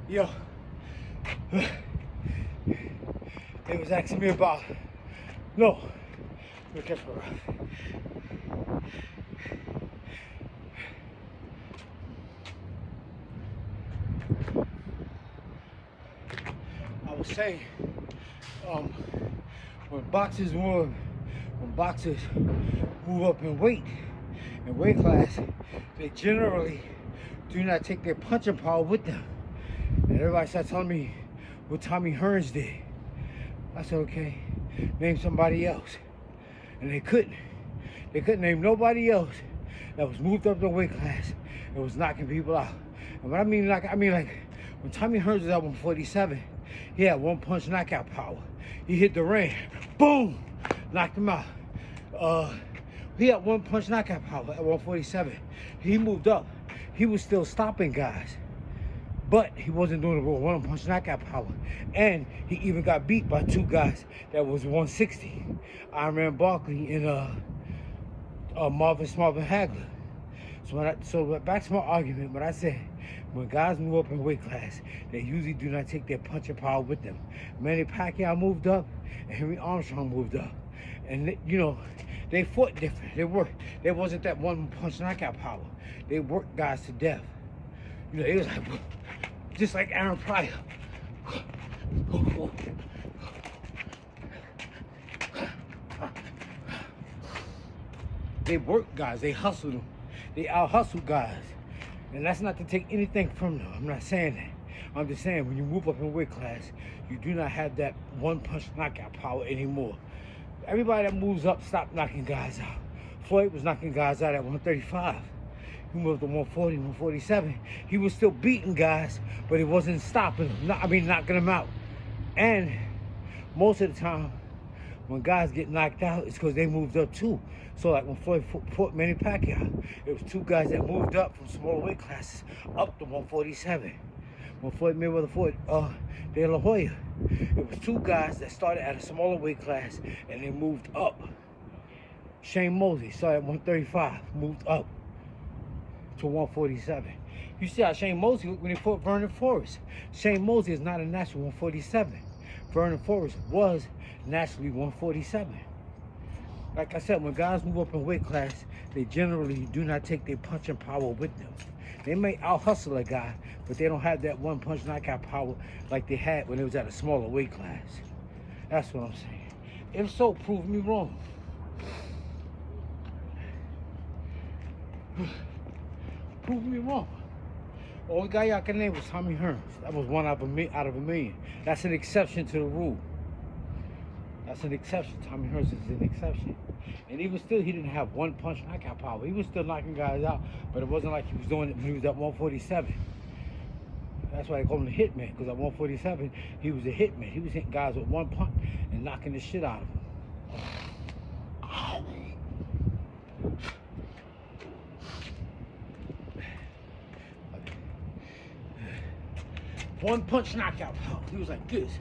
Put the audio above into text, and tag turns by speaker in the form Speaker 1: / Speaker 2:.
Speaker 1: Yo, they was asking me about, no, be careful. I was saying, when boxers move up in weight class, they generally do not take their punching power with them. And everybody started telling me what Tommy Hearns did. I said, okay, name somebody else. And they couldn't. They couldn't name nobody else that was moved up the weight class and was knocking people out. And what I mean, like when Tommy Hearns was at 147, he had one punch knockout power. He hit the ring, boom, knocked him out. He had one punch knockout power at 147. He moved up. He was still stopping guys, but he wasn't doing the one punch knockout power. And he even got beat by two guys that was 160. Iron Barkley and Marvin Hagler. So back to my argument, when I said when guys move up in weight class, they usually do not take their punching power with them. Manny Pacquiao moved up, and Henry Armstrong moved up, and they fought different. They wasn't that one punch knockout power. They worked guys to death. They was like just like Aaron Pryor. They worked guys. They hustled them. They out-hustled guys. And that's not to take anything from them. I'm not saying that. I'm just saying when you move up in weight class, you do not have that one punch knockout power anymore. Everybody that moves up stopped knocking guys out. Floyd was knocking guys out at 135. He moved to 140, 147. He was still beating guys, but he wasn't stopping them. Knocking them out. And most of the time, when guys get knocked out, it's because they moved up too. So like when Floyd fought Manny Pacquiao, it was two guys that moved up from smaller weight classes up to 147. When Floyd Mayweather fought De La Hoya, it was two guys that started at a smaller weight class and they moved up. Shane Mosley started at 135, moved up to 147. You see how Shane Mosley looked when he fought Vernon Forrest. Shane Mosley is not a natural 147. Vernon Forrest was naturally 147. Like I said, when guys move up in weight class, they generally do not take their punching power with them. They may out-hustle a guy, but they don't have that one punch knockout power like they had when they was at a smaller weight class. That's what I'm saying. If so, prove me wrong. Prove me wrong. Only guy y'all can name was Tommy Hearns. That was one out of a million. That's an exception to the rule. That's an exception. Tommy Hearns is an exception. And even still, he didn't have one punch knockout power. He was still knocking guys out, but it wasn't like he was doing it when he was at 147. That's why they call him the hitman, because at 147, he was a hitman. He was hitting guys with one punch and knocking the shit out of them. One punch knockout power. He was like this.